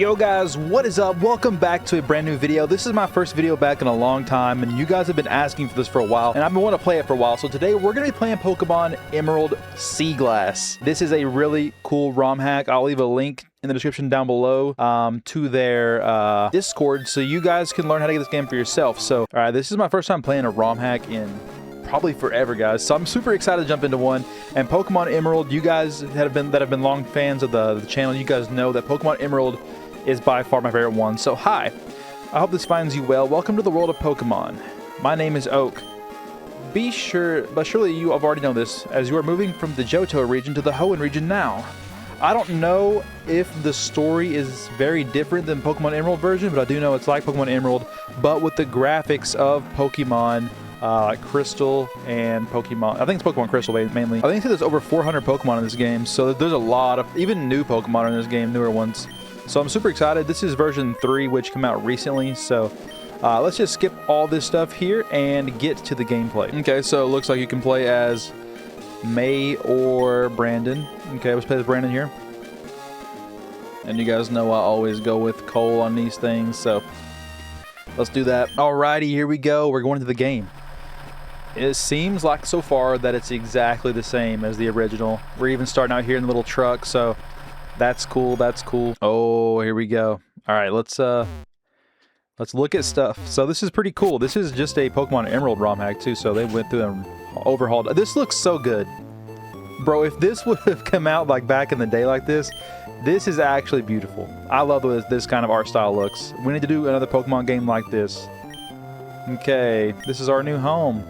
Yo guys, what is up? Welcome back to a brand new video. This is my first video back in a long time, and you guys have been asking for this for a while, and I've been wanting to play it for a while. So today we're going to be playing Pokemon Emerald Seaglass. This is a really cool ROM hack. I'll leave a link in the description down below to their Discord, so you guys can learn how to get this game for yourself. So, all right, this is my first time playing a ROM hack in probably forever, guys, so I'm super excited to jump into one. And Pokemon Emerald, you guys that have been long fans of the channel, you guys know that Pokemon Emerald is by far my favorite one. So hi, I hope this finds you well. Welcome to the world of Pokemon. My name is Oak. Be sure, but surely you have already known this, as you are moving from the Johto region to the Hoenn region now. I don't know if the story is very different than Pokemon Emerald version, but I do know it's like Pokemon Emerald, but with the graphics of Pokemon Crystal and Pokemon. I think it's Pokemon Crystal mainly. I think there's over 400 Pokemon in this game, so there's a lot of even new Pokemon in this game, newer ones. So I'm super excited. This is version 3, which came out recently. So let's just skip all this stuff here and get to the gameplay. Okay, so it looks like you can play as May or Brandon. Okay, let's play as Brandon here. And you guys know I always go with Cole on these things, so let's do that. Alrighty, here we go. We're going to the game. It seems like so far that it's exactly the same as the original. We're even starting out here in the little truck, so that's cool. That's cool. Oh, here we go. All right, let's look at stuff. So this is pretty cool. This is just a Pokemon Emerald ROM hack too, so they went through and overhauled. This looks so good, bro. If this would have come out like back in the day like this is actually beautiful. I love the way this kind of art style looks. We need to do another Pokemon game like this. Okay, this is our new home.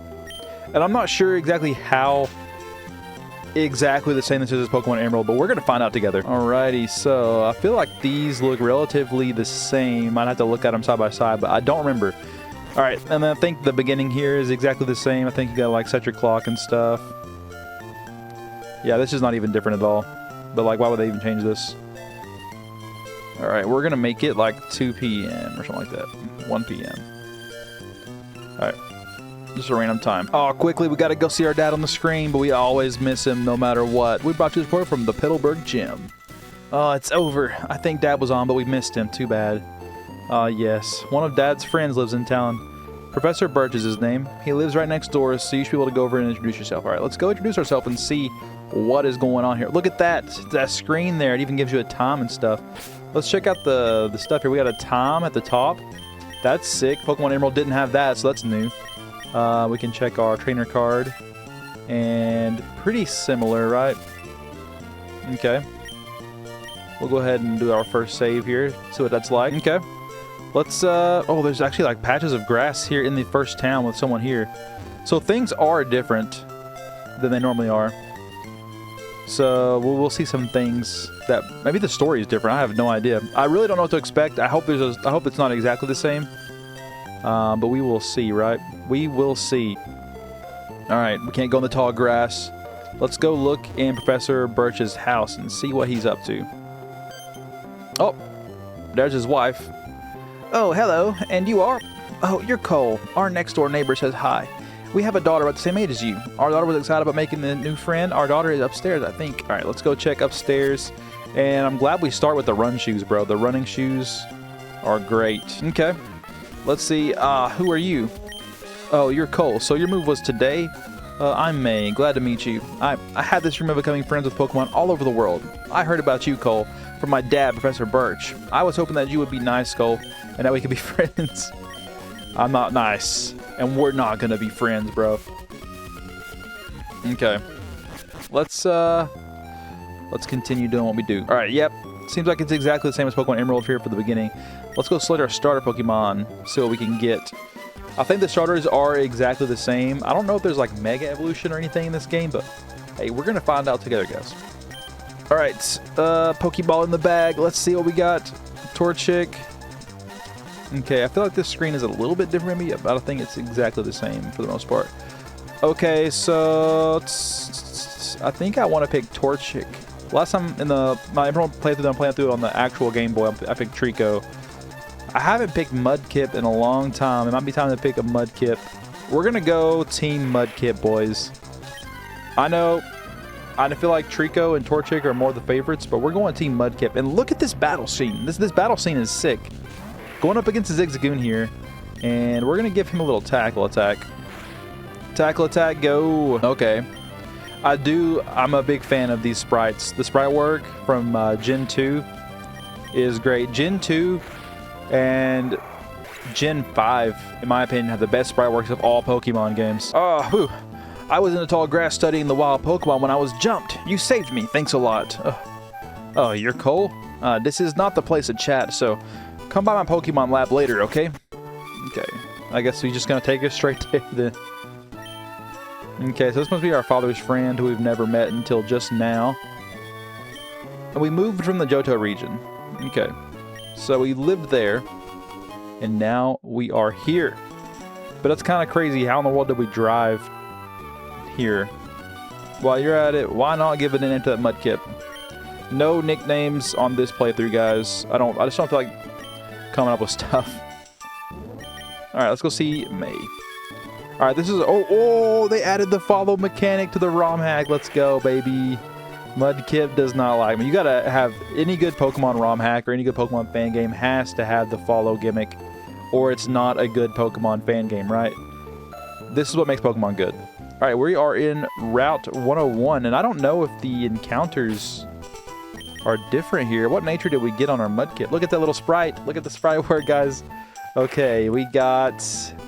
And I'm not sure exactly how exactly the same this is as Pokemon Emerald, but we're going to find out together. Alrighty, so I feel like these look relatively the same. Might have to look at them side by side, but I don't remember. Alright, and then I think the beginning here is exactly the same. I think you got like set your clock and stuff. Yeah, this is not even different at all. But like, why would they even change this? Alright, we're going to make it like 2 p.m. or something like that. 1 p.m. Alright. Just a random time. Oh, quickly, we gotta go see our dad on the screen, but we always miss him no matter what. We brought you this report from the Pittsburgh gym. Oh, it's over. I think Dad was on, but we missed him. Too bad. Yes. One of Dad's friends lives in town. Professor Birch is his name. He lives right next door, so you should be able to go over and introduce yourself. All right, let's go introduce ourselves and see what is going on here. Look at that screen there. It even gives you a time and stuff. Let's check out the stuff here. We got a time at the top. That's sick. Pokemon Emerald didn't have that, so that's new. We can check our trainer card, and pretty similar, right? Okay. We'll go ahead and do our first save here, see what that's like. Okay. Let's, oh, there's actually like patches of grass here in the first town with someone here. So things are different than they normally are. So we'll see some things that, maybe the story is different. I have no idea. I really don't know what to expect. I hope it's not exactly the same. But we will see, right? We will see. Alright, we can't go in the tall grass. Let's go look in Professor Birch's house and see what he's up to. Oh, there's his wife. Oh, hello, and you are? Oh, you're Cole. Our next door neighbor says hi. We have a daughter about the same age as you. Our daughter was excited about making the new friend. Our daughter is upstairs, I think. Alright, let's go check upstairs. And I'm glad we start with the run shoes, bro. The running shoes are great. Okay. Let's see, who are you? Oh, you're Cole. So your move was today? I'm May. Glad to meet you. I had this dream of becoming friends with Pokemon all over the world. I heard about you, Cole, from my dad, Professor Birch. I was hoping that you would be nice, Cole, and that we could be friends. I'm not nice, and we're not gonna be friends, bro. Okay. Let's continue doing what we do. All right, yep. Seems like it's exactly the same as Pokemon Emerald here for the beginning. Let's go select our starter Pokemon, see what we can get. I think the starters are exactly the same. I don't know if there's like Mega Evolution or anything in this game, but hey, we're going to find out together, guys. Alright, Pokeball in the bag. Let's see what we got. Torchic. Okay, I feel like this screen is a little bit different from me, but I think it's exactly the same for the most part. Okay, so I think I want to pick Torchic. Last time in my Emerald playthrough, I'm playing through it on the actual Game Boy, I picked Trico. I haven't picked Mudkip in a long time. It might be time to pick a Mudkip. We're going to go Team Mudkip, boys. I know I feel like Trico and Torchic are more the favorites, but we're going Team Mudkip. And look at this battle scene. This battle scene is sick. Going up against the Zigzagoon here, and we're going to give him a little tackle attack. Tackle attack, go. Okay. I'm a big fan of these sprites. The sprite work from Gen 2 is great. Gen 2 and Gen 5, in my opinion, have the best sprite works of all Pokemon games. Oh, whew. I was in the tall grass studying the wild Pokemon when I was jumped. You saved me. Thanks a lot. Oh, you're Cole? This is not the place to chat, so come by my Pokemon lab later, okay? Okay. I guess we're just going to take us straight to the... Okay, so this must be our father's friend who we've never met until just now. And we moved from the Johto region. Okay. So we lived there, and now we are here. But that's kind of crazy. How in the world did we drive here? While you're at it, why not give it a name to that Mudkip? No nicknames on this playthrough, guys. I just don't feel like coming up with stuff. Alright, let's go see May. Alright, this is... Oh, they added the follow mechanic to the ROM hack. Let's go, baby. Mudkip does not like me. You gotta have... Any good Pokemon ROM hack or any good Pokemon fan game has to have the follow gimmick, or it's not a good Pokemon fan game, right? This is what makes Pokemon good. Alright, we are in Route 101, and I don't know if the encounters are different here. What nature did we get on our Mudkip? Look at that little sprite. Look at the sprite work, guys. Okay, we got...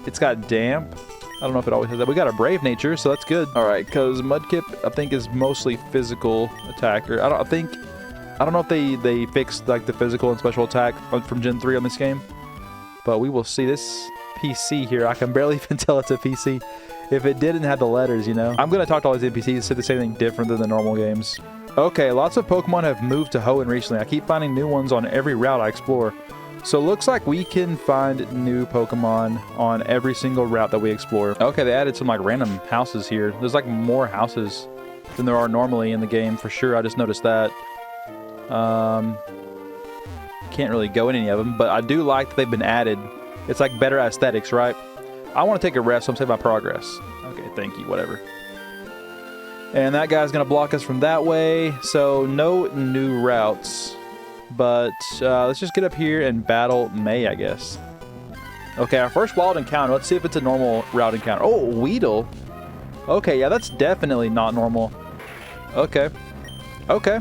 It's got damp. I don't know if it always has that. We got a brave nature, so that's good. All right, because Mudkip, I think, is mostly physical attacker. I don't know if they fixed like the physical and special attack from Gen 3 on this game, but we will see. This PC here, I can barely even tell it's a PC. If it didn't have the letters, you know. I'm gonna talk to all these NPCs, see if they say anything different than the normal games. Okay, lots of Pokemon have moved to Hoenn recently. I keep finding new ones on every route I explore. So it looks like we can find new Pokemon on every single route that we explore. Okay, they added some like random houses here. There's like more houses than there are normally in the game for sure. I just noticed that. Can't really go in any of them, but I do like that they've been added. It's like better aesthetics, right? I want to take a rest, so I'm saving my progress. Okay, thank you, whatever. And that guy's going to block us from that way, so no new routes. But let's just get up here and battle May, I guess. Okay, our first wild encounter. Let's see if it's a normal route encounter. Oh, Weedle. Okay, yeah, that's definitely not normal. Okay. Okay.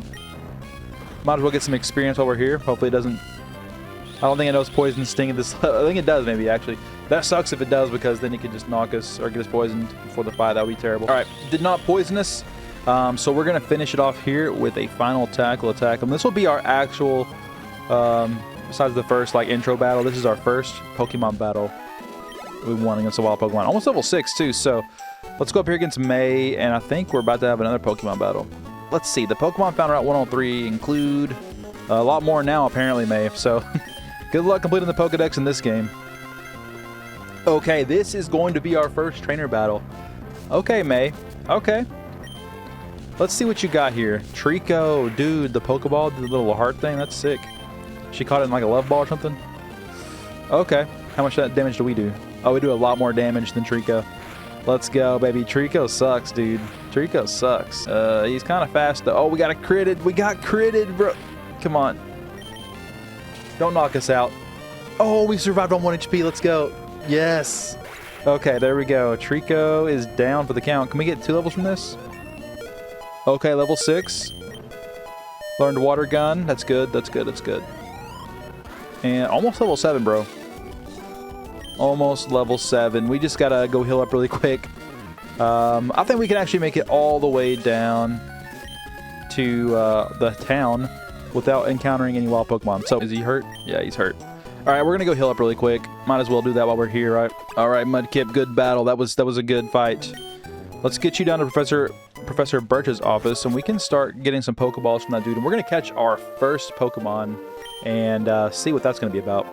Might as well get some experience while we're here. Hopefully it doesn't... I don't think it knows poison sting at this... I think it does, maybe, actually. That sucks if it does, because then it could just knock us or get us poisoned before the fight. That would be terrible. All right, did not poison us. So we're going to finish it off here with a final tackle attack. And this will be our actual, besides the first like intro battle, this is our first Pokemon battle we won against a wild Pokemon. Almost level 6 too, so let's go up here against May, and I think we're about to have another Pokemon battle. Let's see, the Pokemon found Route 103 include a lot more now apparently, May, so good luck completing the Pokedex in this game. Okay, this is going to be our first trainer battle. Okay, May, okay. Let's see what you got here. Trico, dude, the Pokeball, the little heart thing, that's sick. She caught it in like a love ball or something? Okay, how much damage do we do? Oh, we do a lot more damage than Trico. Let's go, baby. Trico sucks, dude. Trico sucks. He's kind of fast, though. Oh, we got a critted. We got critted, bro. Come on. Don't knock us out. Oh, we survived on 1 HP. Let's go. Yes. Okay, there we go. Trico is down for the count. Can we get 2 levels from this? Okay, level 6. Learned Water Gun. That's good. That's good. That's good. And almost level 7, bro. Almost level 7. We just gotta go heal up really quick. I think we can actually make it all the way down to the town without encountering any wild Pokemon. So, is he hurt? Yeah, he's hurt. Alright, we're gonna go heal up really quick. Might as well do that while we're here, right? Alright, Mudkip, good battle. That was a good fight. Let's get you down to Professor Birch's office, and we can start getting some Pokeballs from that dude. And we're going to catch our first Pokemon and see what that's going to be about.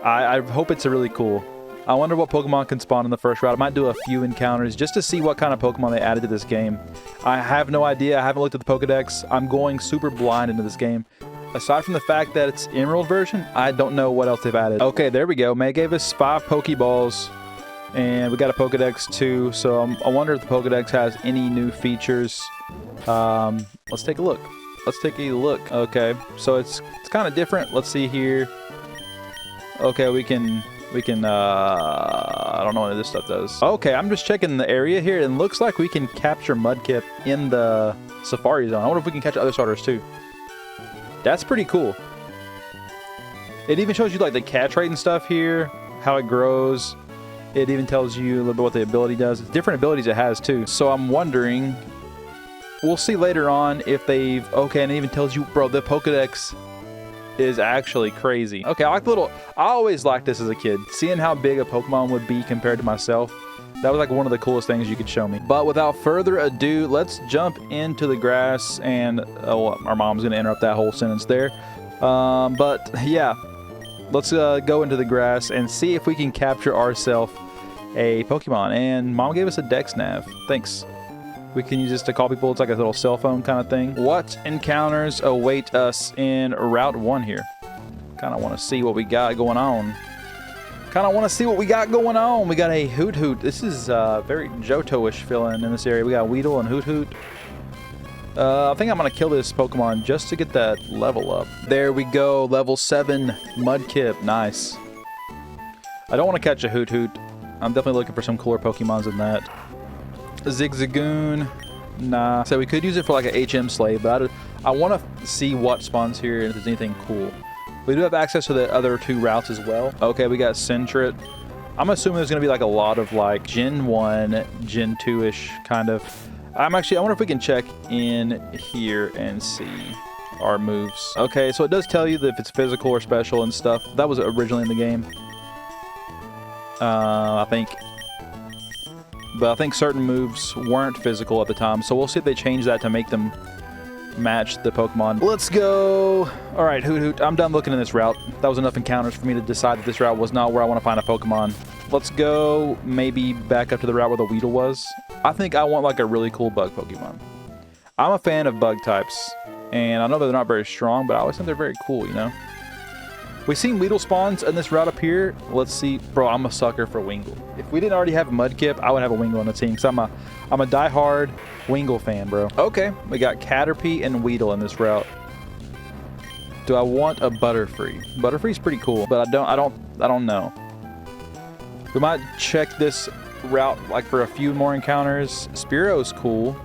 I hope it's really cool. I wonder what Pokemon can spawn in the first route. I might do a few encounters just to see what kind of Pokemon they added to this game. I have no idea. I haven't looked at the Pokedex. I'm going super blind into this game. Aside from the fact that it's Emerald version, I don't know what else they've added. Okay, there we go. May gave us 5 Pokeballs. And we got a Pokedex too, so I wonder if the Pokedex has any new features Let's take a look. Let's take a look. Okay, so it's kind of different. Let's see here. Okay, we can I don't know what this stuff does. Okay, I'm just checking the area here, and looks like we can capture Mudkip in the Safari Zone. I wonder if we can catch other starters too. That's pretty cool. It even shows you like the catch rate and stuff here, how it grows. It even tells you a little bit what the ability does. It's different abilities it has too. So I'm wondering, we'll see later on if they've, okay, and it even tells you, bro, the Pokedex is actually crazy. Okay, I always liked this as a kid. Seeing how big a Pokemon would be compared to myself, that was like one of the coolest things you could show me. But without further ado, let's jump into the grass and, oh, our mom's gonna interrupt that whole sentence there. But yeah, let's go into the grass and see if we can capture ourselves a Pokemon. And mom gave us a Dex Nav. Thanks. We can use this to call people. It's like a little cell phone kind of thing. What encounters await us in Route 1 here? Kind of want to see what we got going on. We got a Hoot. This is very Johto-ish feeling in this area. We got Weedle and Hoot. I think I'm going to kill this Pokemon just to get that level up. There we go. Level 7 Mudkip. Nice. I don't want to catch a Hoot. I'm definitely looking for some cooler Pokemons than that. Zigzagoon, nah. So we could use it for like an HM slave, but I want to see what spawns here and if there's anything cool. We do have access to the other 2 routes as well. Okay, we got Sentret. I'm assuming there's going to be like a lot of like Gen 1, Gen 2-ish kind of. I wonder if we can check in here and see our moves. Okay, so it does tell you that if it's physical or special and stuff. That was originally in the game. I think. But I think certain moves weren't physical at the time, so we'll see if they change that to make them match the Pokemon. Let's go. All right, Hoot. I'm done looking in this route. That was enough encounters for me to decide that this route was not where I want to find a Pokemon. Let's go maybe back up to the route where the Weedle was. I think I want like a really cool bug Pokemon. I'm a fan of bug types, and I know they're not very strong, but I always think they're very cool, you know? We've seen Weedle spawns in this route up here. Let's see. Bro, I'm a sucker for Wingull. If we didn't already have Mudkip, I would have a Wingull on the team, because I'm a die-hard Wingull fan, bro. Okay, we got Caterpie and Weedle in this route. Do I want a Butterfree? Butterfree's pretty cool, but I don't know. We might check this route like for a few more encounters. Spearow's cool.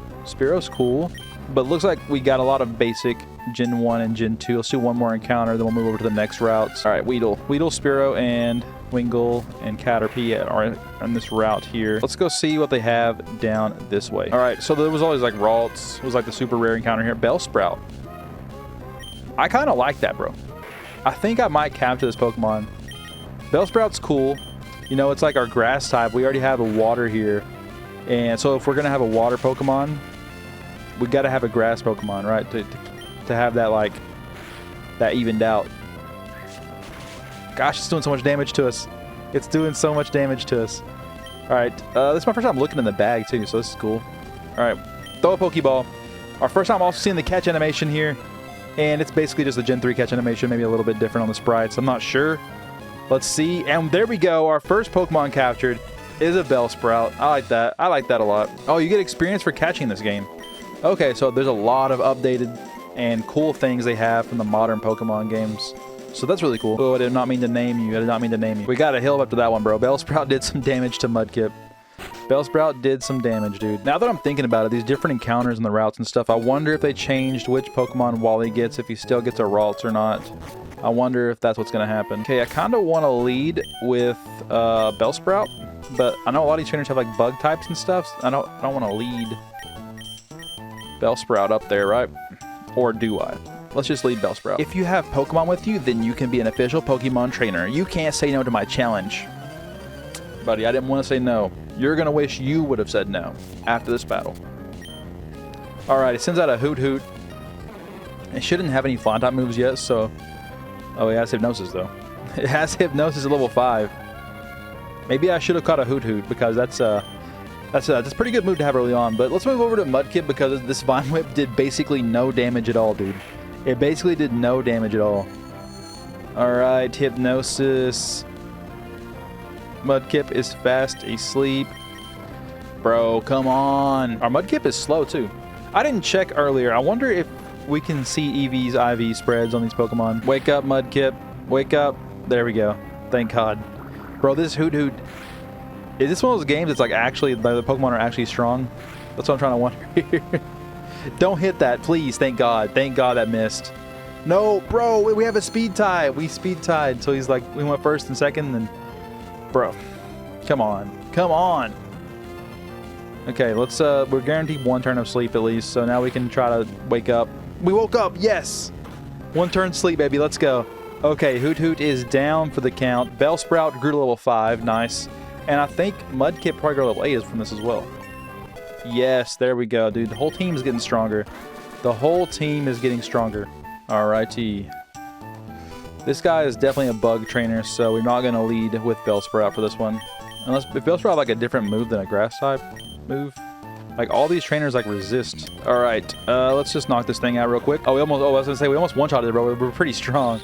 But it looks like we got a lot of basic Gen 1 and Gen 2. Let's do one more encounter, then we'll move over to the next routes. All right, Weedle, Spearow, and Wingull and Caterpie are on this route here. Let's go see what they have down this way. All right, so there was always like Ralts. It was like the super rare encounter here. Bellsprout. I kind of like that, bro. I think I might capture this Pokemon. Bellsprout's cool. You know, it's like our grass type. We already have a water here. And so if we're going to have a water Pokemon, we got to have a grass Pokemon, right? To have that, like, that evened out. Gosh, it's doing so much damage to us. It's doing so much damage to us. Alright, this is my first time looking in the bag, too, so this is cool. Alright, throw a Pokeball. Our first time also seeing the catch animation here. And it's basically just the Gen 3 catch animation, maybe a little bit different on the sprites. I'm not sure. Let's see. And there we go. Our first Pokemon captured is a Bellsprout. I like that. I like that a lot. Oh, you get experience for catching this game. Okay, so there's a lot of updated and cool things they have from the modern Pokemon games. So that's really cool. Oh, I did not mean to name you. We got a hill up to that one, bro. Bellsprout did some damage to Mudkip. Bellsprout did some damage, dude. Now that I'm thinking about it, these different encounters and the routes and stuff, I wonder if they changed which Pokemon Wally gets, if he still gets a Ralts or not. I wonder if that's what's going to happen. Okay, I kind of want to lead with Bellsprout, but I know a lot of these trainers have like bug types and stuff. I don't want to lead Bellsprout up there, right? Or do I? Let's just lead Bellsprout. If you have Pokemon with you, then you can be an official Pokemon trainer. You can't say no to my challenge. Buddy, I didn't want to say no. You're going to wish you would have said no after this battle. Alright, it sends out a Hoot. It shouldn't have any flying type moves yet, so... Oh, it has Hypnosis, though. It has Hypnosis at level 5. Maybe I should have caught a Hoot, because that's a pretty good move to have early on. But let's move over to Mudkip, because this Vine Whip did basically no damage at all, dude. It basically did no damage at all. Alright, Hypnosis. Mudkip is fast asleep. Bro, come on. Our Mudkip is slow, too. I didn't check earlier. I wonder if we can see EV's IV spreads on these Pokemon. Wake up, Mudkip. Wake up. There we go. Thank God. Bro, this Hoot. Is this one of those games that's like actually, the Pokemon are actually strong? That's what I'm trying to wonder here. Don't hit that, please. Thank God. Thank God that missed. No, bro, we have a speed tie. We speed tied. So he's like, we went first and second, and bro, come on. Come on. Okay, let's, we're guaranteed 1 turn of sleep at least. So now we can try to wake up. We woke up. Yes. 1 turn sleep, baby. Let's go. Okay, Hoot is down for the count. Bellsprout grew to level 5. Nice. And I think Mudkip probably grew to level 8 from this as well. Yes, there we go, dude. The whole team is getting stronger. The whole team is getting stronger. Alrighty. This guy is definitely a bug trainer, so we're not going to lead with Bellsprout for this one. Unless if Bellsprout had like a different move than a grass type move. Like all these trainers like resist. Alright, let's just knock this thing out real quick. Oh, I was gonna say we almost one-shotted it, bro. We're pretty strong.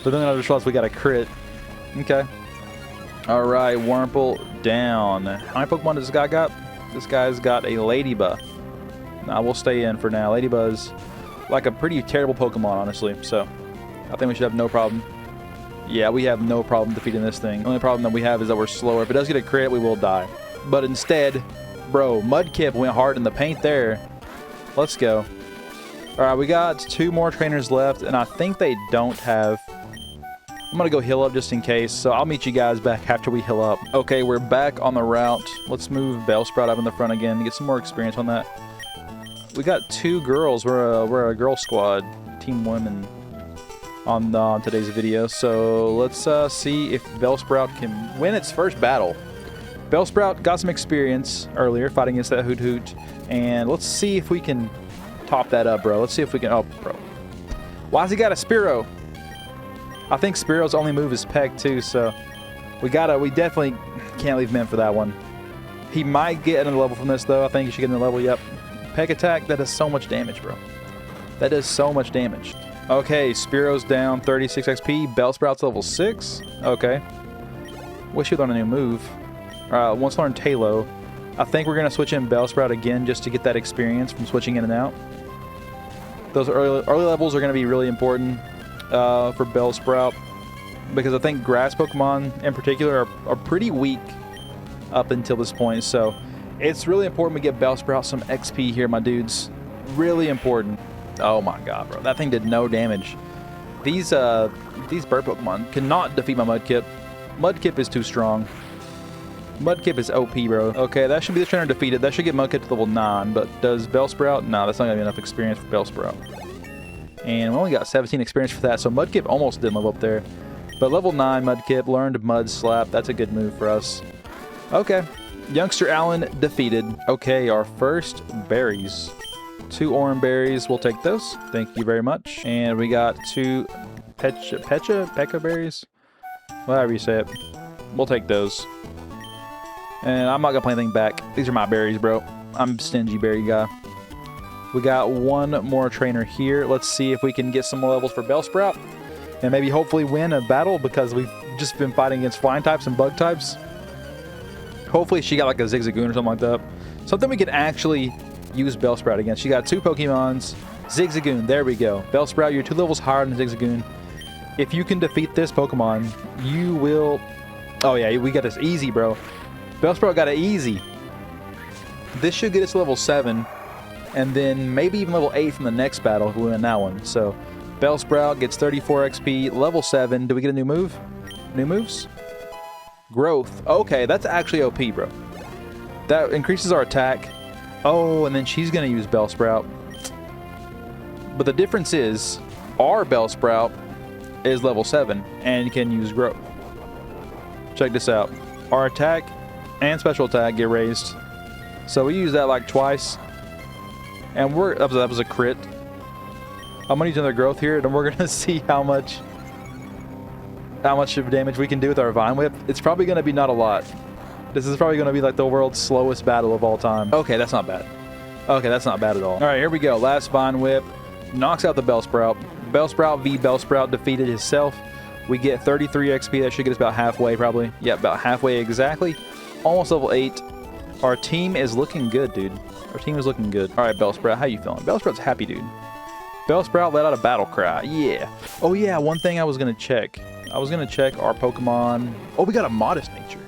But then I just realized we got a crit. Okay. Alright, Wurmple down. How many Pokemon does this guy got? This guy's got a Ladybug. Nah, we'll stay in for now. Ladybug's like a pretty terrible Pokemon, honestly. So, I think we should have no problem. Yeah, we have no problem defeating this thing. The only problem that we have is that we're slower. If it does get a crit, we will die. But instead, bro, Mudkip went hard in the paint there. Let's go. Alright, we got 2 more trainers left, and I think they don't have... I'm going to go heal up just in case, so I'll meet you guys back after we heal up. Okay, we're back on the route. Let's move Bellsprout up in the front again to get some more experience on that. We got 2 girls. We're a girl squad, team women on today's video. So let's see if Bellsprout can win its first battle. Bellsprout got some experience earlier fighting against that Hoot, and let's see if we can top that up, bro. Let's see if we can... Oh, bro. Why's he got a Spearow? I think Spearow's only move is Peck too, so we definitely can't leave him in for that one. He might get another level from this though. I think he should get another level. Yep. Peck attack, that does so much damage, bro. That does so much damage. Okay, Spearow's down 36 XP. Bellsprout's level 6. Okay. Wish he'd learn a new move. Once learned Talo. I think we're gonna switch in Bellsprout again just to get that experience from switching in and out. Those early levels are gonna be really important. For Bellsprout, because I think grass Pokemon in particular are pretty weak up until this point, so it's really important we get Bellsprout some XP here, my dudes. Really important. Oh my god, bro, that thing did no damage. These bird Pokemon cannot defeat my Mudkip. Mudkip is too strong. Mudkip is OP, bro. Okay, that should be the trainer defeated. That should get Mudkip to level 9, but does Bellsprout? No, that's not gonna be enough experience for Bellsprout. And we only got 17 experience for that, so Mudkip almost didn't level up there. But level 9 Mudkip learned Mud Slap. That's a good move for us. Okay. Youngster Allen defeated. Okay, our first berries. 2 orange berries. We'll take those. Thank you very much. And we got 2 Pekka berries? Whatever you say it. We'll take those. And I'm not going to play anything back. These are my berries, bro. I'm a stingy berry guy. We got 1 more trainer here. Let's see if we can get some more levels for Bellsprout. And maybe hopefully win a battle because we've just been fighting against flying types and bug types. Hopefully she got like a Zigzagoon or something like that. Something we can actually use Bellsprout against. She got 2 Pokemons. Zigzagoon, there we go. Bellsprout, you're 2 levels higher than Zigzagoon. If you can defeat this Pokemon, you will... Oh yeah, we got this easy, bro. Bellsprout got it easy. This should get us to level 7. And then maybe even level 8 from the next battle if we win that one. So, Bellsprout gets 34 XP, level 7. Do we get a new move? New moves? Growth. Okay, that's actually OP, bro. That increases our attack. Oh, and then she's going to use Bellsprout. But the difference is, our Bellsprout is level 7 and can use Growth. Check this out. Our attack and special attack get raised. So we use that like twice. And that was a crit. I'm gonna use another growth here, and we're gonna see how much of damage we can do with our Vine Whip. It's probably gonna be not a lot. This is probably gonna be like the world's slowest battle of all time. Okay, that's not bad. Okay, that's not bad at all. All right, here we go. Last Vine Whip knocks out the Bellsprout. Bellsprout v Bellsprout defeated himself. We get 33 XP. That should get us about halfway, probably. Yeah, about halfway exactly. Almost level 8. Our team is looking good, dude. Our team is looking good. All right, Bellsprout, how you feeling? Bellsprout's happy, dude. Bellsprout let out a battle cry. Yeah. Oh, yeah, one thing I was going to check. I was going to check our Pokemon. Oh, we got a Modest Nature.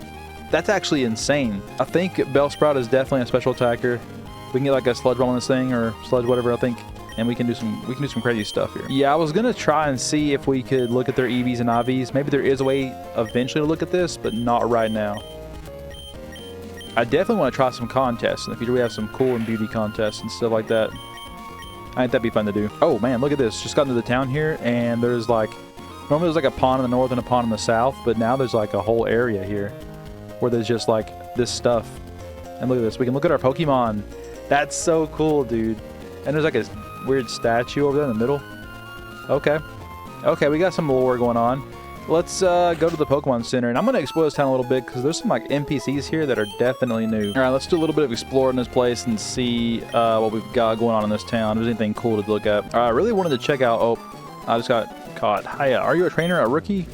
That's actually insane. I think Bellsprout is definitely a special attacker. We can get like a Sludge Ball on this thing, or Sludge whatever, I think. And we can do some crazy stuff here. Yeah, I was going to try and see if we could look at their EVs and IVs. Maybe there is a way eventually to look at this, but not right now. I definitely want to try some contests. In the future, we have some cool and beauty contests and stuff like that. I think that'd be fun to do. Oh, man, look at this. Just got into the town here, and there's like... Normally there's like a pond in the north and a pond in the south, but now there's like a whole area here where there's just like this stuff. And look at this. We can look at our Pokemon. That's so cool, dude. And there's like a weird statue over there in the middle. Okay. Okay, we got some lore going on. Let's go to the Pokemon Center, and I'm going to explore this town a little bit because there's some like NPCs here that are definitely new. All right, let's do a little bit of exploring this place and see what we've got going on in this town. If there's anything cool to look at. All right, I really wanted to check out... Oh, I just got caught. Hiya, are you a trainer, a rookie?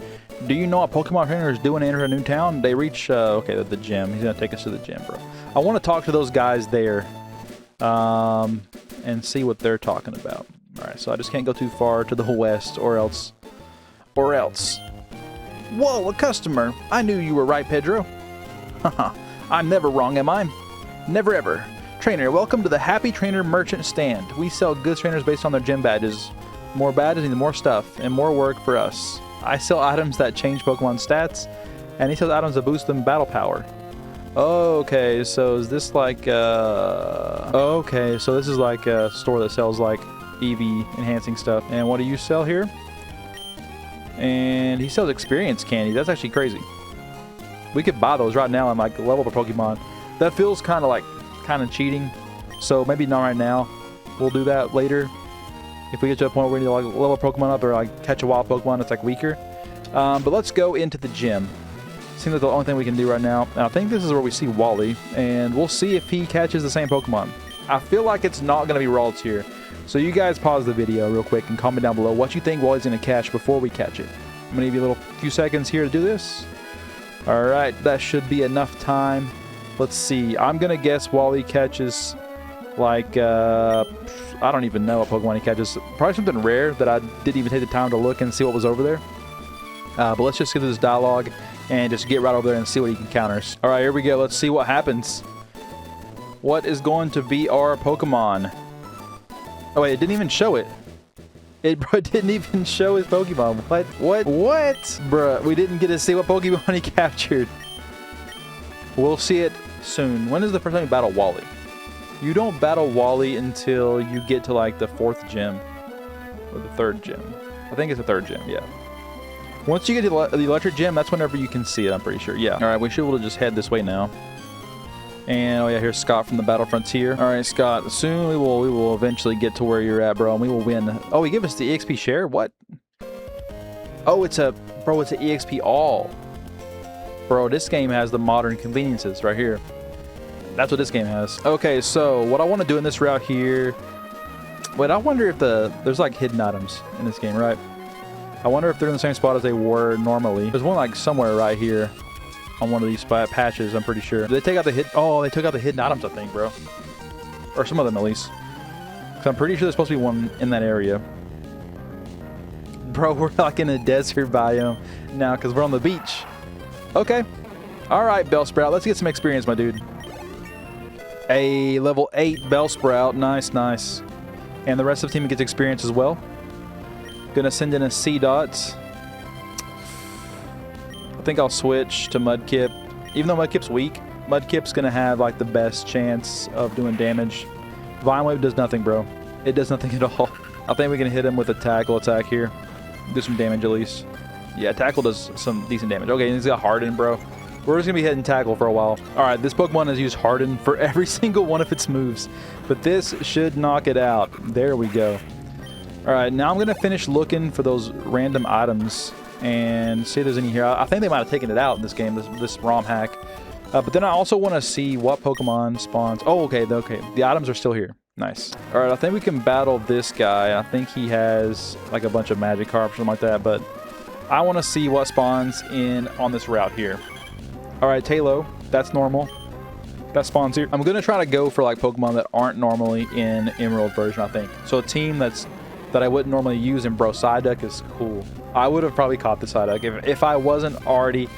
Do you know what Pokemon trainers do when they enter a new town? They reach... okay, the gym. He's going to take us to the gym, bro. I want to talk to those guys there and see what they're talking about. All right, so I just can't go too far to the west or else... Whoa, a customer. I knew you were right, Pedro. Haha, I'm never wrong, am I? Never ever. Trainer, welcome to the Happy Trainer Merchant Stand. We sell goods trainers based on their gym badges. More badges means more stuff and more work for us. I sell items that change Pokemon stats, and he sells items that boost them battle power. Okay, so is this like okay, so this is like a store that sells like EV enhancing stuff. And what do you sell here? And he sells experience candy. That's actually crazy. We could buy those right now and like level up our Pokemon. That feels kind of cheating. So maybe not right now. We'll do that later. If we get to a point where we need to like level Pokemon up or like catch a wild Pokemon that's like weaker. But let's go into the gym. Seems like the only thing we can do right now. And I think this is where we see Wally. And we'll see if he catches the same Pokemon. I feel like it's not going to be Ralts here. So you guys pause the video real quick and comment down below what you think Wally's going to catch before we catch it. I'm going to give you a few seconds here to do this. Alright, that should be enough time. Let's see. I'm going to guess Wally catches like, I don't even know what Pokemon he catches. Probably something rare that I didn't even take the time to look and see what was over there. But let's just get through this dialogue and just get right over there and see what he encounters. Alright, here we go. Let's see what happens. What is going to be our Pokemon? Oh wait, it didn't even show it. It didn't even show his Pokemon. What? What? Bruh, we didn't get to see what Pokemon he captured. We'll see it soon. When is the first time you battle Wally? You don't battle Wally until you get to like the 4th gym. Or the 3rd gym. I think it's the 3rd gym, yeah. Once you get to the electric gym, that's whenever you can see it, I'm pretty sure. Yeah. Alright, we should be able to just head this way now. And, oh yeah, here's Scott from the Battle Frontier. Alright, Scott, soon we will eventually get to where you're at, bro, and we will win. Oh, he gave us the EXP share? What? Oh, it's an EXP all. Bro, this game has the modern conveniences right here. That's what this game has. Okay, so what I want to do in this route here... Wait, I wonder if there's like hidden items in this game, right? I wonder if they're in the same spot as they were normally. There's one like somewhere right here. On one of these patches, I'm pretty sure. Did they take out the Oh, they took out the hidden items, I think, bro. Or some of them, at least. Because I'm pretty sure there's supposed to be one in that area. Bro, we're like in a desert biome now because we're on the beach. Okay. All right, Bellsprout. Let's get some experience, my dude. A level 8 Bellsprout. Nice, nice. And the rest of the team gets experience as well. Gonna send in a C-Dot. I think I'll switch to Mudkip. Even though Mudkip's weak, Mudkip's going to have like the best chance of doing damage. Vine Wave does nothing, bro. It does nothing at all. I think we can hit him with a Tackle attack here. Do some damage at least. Yeah, Tackle does some decent damage. Okay, he's got Harden, bro. We're just going to be hitting Tackle for a while. Alright, this Pokemon has used Harden for every single one of its moves. But this should knock it out. There we go. Alright, now I'm going to finish looking for those random items and see if there's any here. I think they might have taken it out in this game, this ROM hack. But then I also want to see what Pokemon spawns. Oh, okay, okay. The items are still here. Nice. All right, I think we can battle this guy. I think he has like a bunch of Magikarp or something like that, but I want to see what spawns in on this route here. All right, Tailo, that's normal. Got spawns here. I'm gonna try to go for like Pokemon that aren't normally in Emerald version, I think. So a team that I wouldn't normally use, and bro, Psyduck is cool. I would have probably caught the Psyduck if I wasn't already.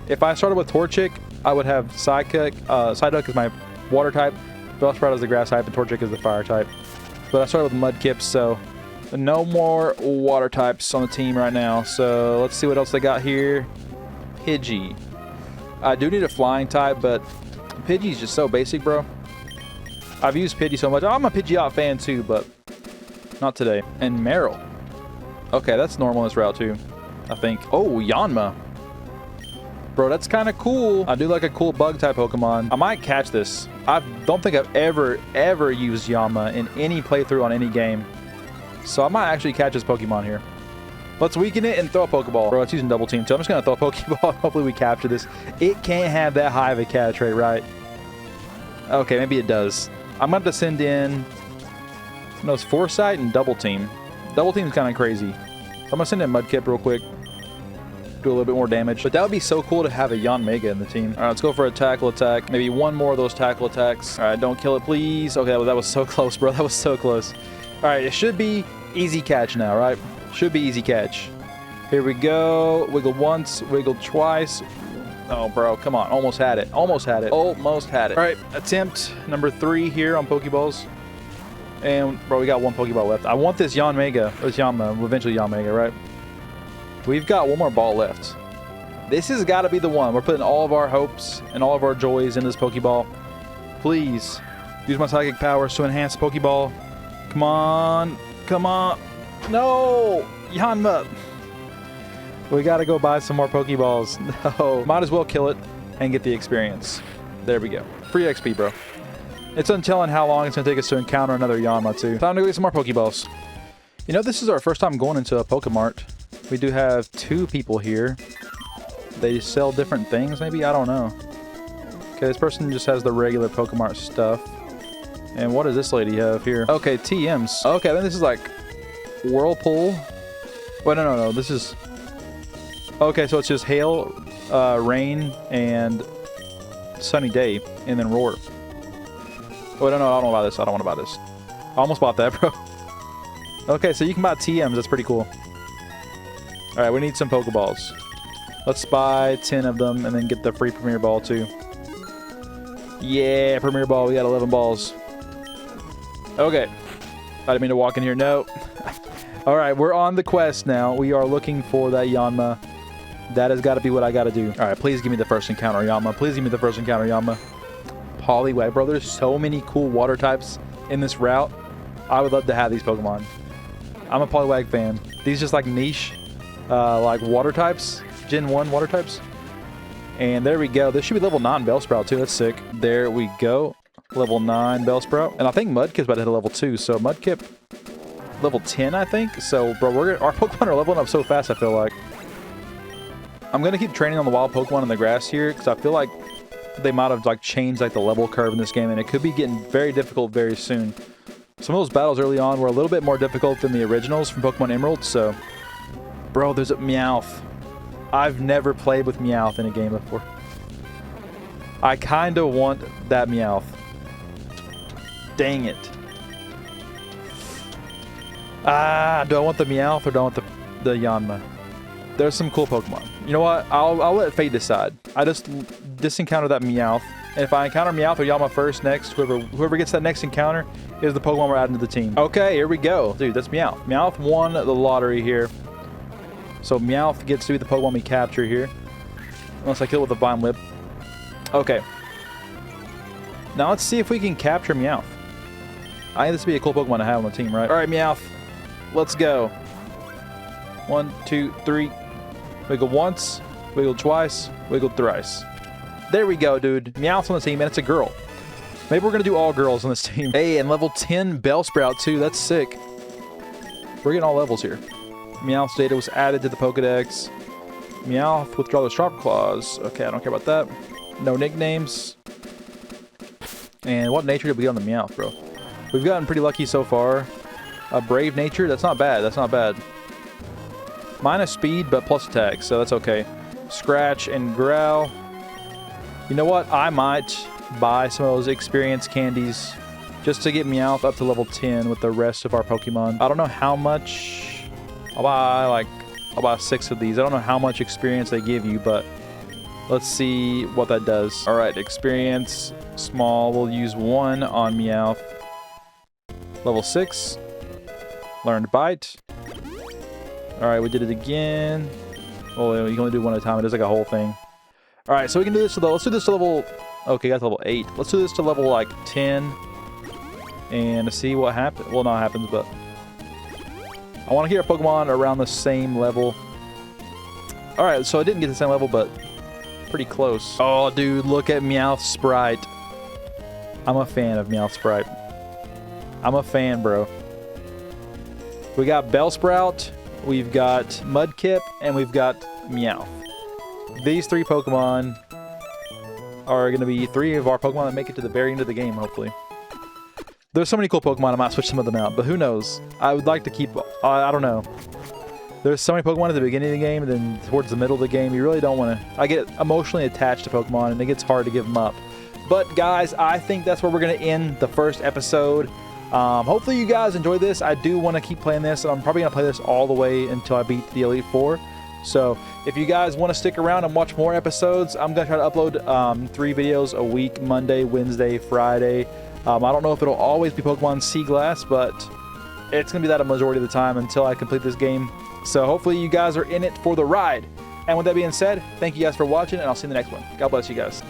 If I started with Torchic, I would have Psyduck. Psyduck is my water type. Bellsprout is the grass type, and Torchic is the fire type. But I started with Mudkip, so no more water types on the team right now. So let's see what else they got here. Pidgey. I do need a flying type, but Pidgey's just so basic, bro. I've used Pidgey so much. I'm a Pidgeot fan too, but not today. And Meryl. Okay, that's normal in this route too, I think. Oh, Yanma. Bro, that's kind of cool. I do like a cool bug type Pokemon. I might catch this. I don't think I've ever used Yanma in any playthrough on any game. So I might actually catch this Pokemon here. Let's weaken it and throw a Pokeball. Bro, it's using double team, so I'm just going to throw a Pokeball. Hopefully we capture this. It can't have that high of a catch rate, right? Okay, maybe it does. I'm going to have to send in... No, it's Foresight and double team. Double team is kind of crazy. So I'm going to send in Mudkip real quick. Do a little bit more damage. But that would be so cool to have a Yanmega in the team. All right, let's go for a tackle attack. Maybe one more of those tackle attacks. All right, don't kill it, please. Okay, well, that was so close, bro. That was so close. All right, it should be easy catch now, right? Should be easy catch. Here we go. Wiggle once, wiggle twice. Oh, bro, come on. Almost had it. Almost had it. Almost had it. All right, attempt number 3 here on Pokeballs. And, bro, we got one Pokeball left. I want this Yanmega. This Yanma. Eventually Yanmega, right? We've got one more ball left. This has got to be the one. We're putting all of our hopes and all of our joys in this Pokeball. Please use my psychic powers to enhance the Pokeball. Come on. Come on. No! Yanma! We gotta go buy some more Pokeballs. No. Might as well kill it and get the experience. There we go. Free XP, bro. It's untelling how long it's gonna take us to encounter another Yanma, too. Time to go get some more Pokeballs. You know, this is our first time going into a Pokemart. We do have 2 people here. They sell different things, maybe? I don't know. Okay, this person just has the regular Pokemart stuff. And what does this lady have here? Okay, TMs. Okay, then this is like Whirlpool. Wait, no. This is... Okay, so it's just hail, rain, and sunny day, and then roar. Oh, no, I don't want to buy this. I don't want to buy this. I almost bought that, bro. Okay, so you can buy TMs. That's pretty cool. All right, we need some Pokeballs. Let's buy 10 of them and then get the free Premier Ball, too. Yeah, Premier Ball. We got 11 balls. Okay. I didn't mean to walk in here. No. All right, we're on the quest now. We are looking for that Yanma. That has got to be what I got to do. All right, please give me the first encounter Yanma. Please give me the first encounter Yanma. Poliwag, bro. There's so many cool water types in this route. I would love to have these Pokemon. I'm a Poliwag fan. These just like niche, like water types. Gen 1 water types. And there we go. This should be level 9 Bellsprout too. That's sick. There we go. Level 9 Bellsprout. And I think Mudkip's about to hit a level 2. So Mudkip, level 10, I think. So, bro, our Pokemon are leveling up so fast, I feel like. I'm going to keep training on the wild Pokemon in the grass here, because I feel like they might have like changed like the level curve in this game, and it could be getting very difficult very soon. Some of those battles early on were a little bit more difficult than the originals from Pokemon Emerald, so... Bro, there's a Meowth. I've never played with Meowth in a game before. I kind of want that Meowth. Dang it. Ah, do I want the Meowth or do I want the Yanma? There's some cool Pokemon. You know what? I'll let fate decide. I just encounter that Meowth. And if I encounter Meowth or Yanma first, next, whoever gets that next encounter is the Pokemon we're adding to the team. Okay, here we go. Dude, that's Meowth. Meowth won the lottery here. So Meowth gets to be the Pokemon we capture here. Unless I kill it with a Vine Whip. Okay. Now let's see if we can capture Meowth. I think this would be a cool Pokemon to have on the team, right? Alright, Meowth. Let's go. 1, 2, 3. Wiggle once. Wiggle twice. Wiggle thrice. There we go, dude. Meowth's on the team, and it's a girl. Maybe we're going to do all girls on this team. Hey, and level 10 Bellsprout, too. That's sick. We're getting all levels here. Meowth's data was added to the Pokedex. Meowth, withdraw the Sharp Claws. Okay, I don't care about that. No nicknames. And what nature did we get on the Meowth, bro? We've gotten pretty lucky so far. A Brave Nature? That's not bad. That's not bad. Minus speed, but plus attack, so that's okay. Scratch and Growl. You know what? I might buy some of those experience candies just to get Meowth up to level 10 with the rest of our Pokemon. I don't know how much. I'll buy 6 of these. I don't know how much experience they give you, but let's see what that does. All right, experience small. We'll use 1 on Meowth. Level 6. Learned Bite. All right, we did it again. Oh, you can only do 1 at a time. It does like a whole thing. All right, so we can do this to let's do this to level. Okay, got to level 8. Let's do this to level like 10, and see what happens. Well, not happens, but I want to get our Pokemon around the same level. All right, so I didn't get the same level, but pretty close. Oh, dude, look at Meowth Sprite. I'm a fan of Meowth Sprite. I'm a fan, bro. We got Bellsprout, we've got Mudkip, and we've got Meowth. These 3 Pokemon are going to be 3 of our Pokemon that make it to the very end of the game, hopefully. There's so many cool Pokemon, I might switch some of them out, but who knows? I would like to keep... I don't know. There's so many Pokemon at the beginning of the game, and then towards the middle of the game, you really don't want to... I get emotionally attached to Pokemon, and it gets hard to give them up. But, guys, I think that's where we're going to end the first episode. Hopefully you guys enjoy this. I do want to keep playing this, and I'm probably going to play this all the way until I beat the Elite Four. So if you guys want to stick around and watch more episodes, I'm going to try to upload 3 videos a week, Monday, Wednesday, Friday. I don't know if it'll always be Pokemon Seaglass, but it's going to be that a majority of the time until I complete this game. So hopefully you guys are in it for the ride. And with that being said, thank you guys for watching, and I'll see you in the next one. God bless you guys.